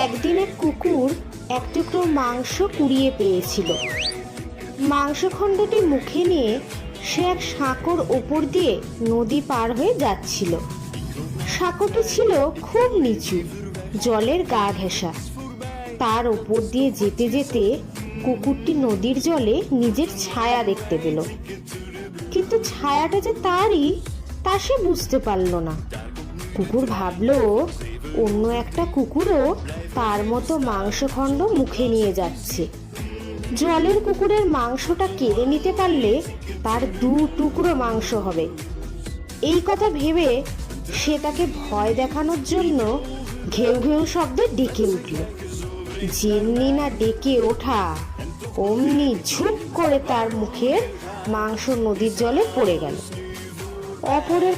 একদিন এক কুকুর এক টুকরো মাংস কুড়িয়ে পেয়েছিল। মাংসখণ্ডটি মুখে নিয়ে সে এক সাঁকোর ওপর দিয়ে নদী পার হয়ে যাচ্ছিল। সাঁকোটি ছিল খুব নিচু, জলের গা ঘেঁষা। তার ওপর দিয়ে যেতে যেতে কুকুরটি নদীর জলে নিজের ছায়া দেখতে পেল, কিন্তু ছায়াটা যে তারই তা সে বুঝতে পারল না। কুকুর ভাবল অন্য একটা কুকুরও তার মতো মাংসখণ্ড মুখে নিয়ে যাচ্ছে। জলের কুকুরের মাংসটা কেড়ে নিতে পারলে তার 2 টুকরো মাংস হবে। এই কথা ভেবে সে তাকে ভয় দেখানোর জন্য ঘেউ ঘেউ শব্দে ডেকে উঠল। যেমনি না ডেকে ওঠা অমনি ঝুপ করে তার মুখের মাংস নদীর জলে পড়ে গেল। অপরের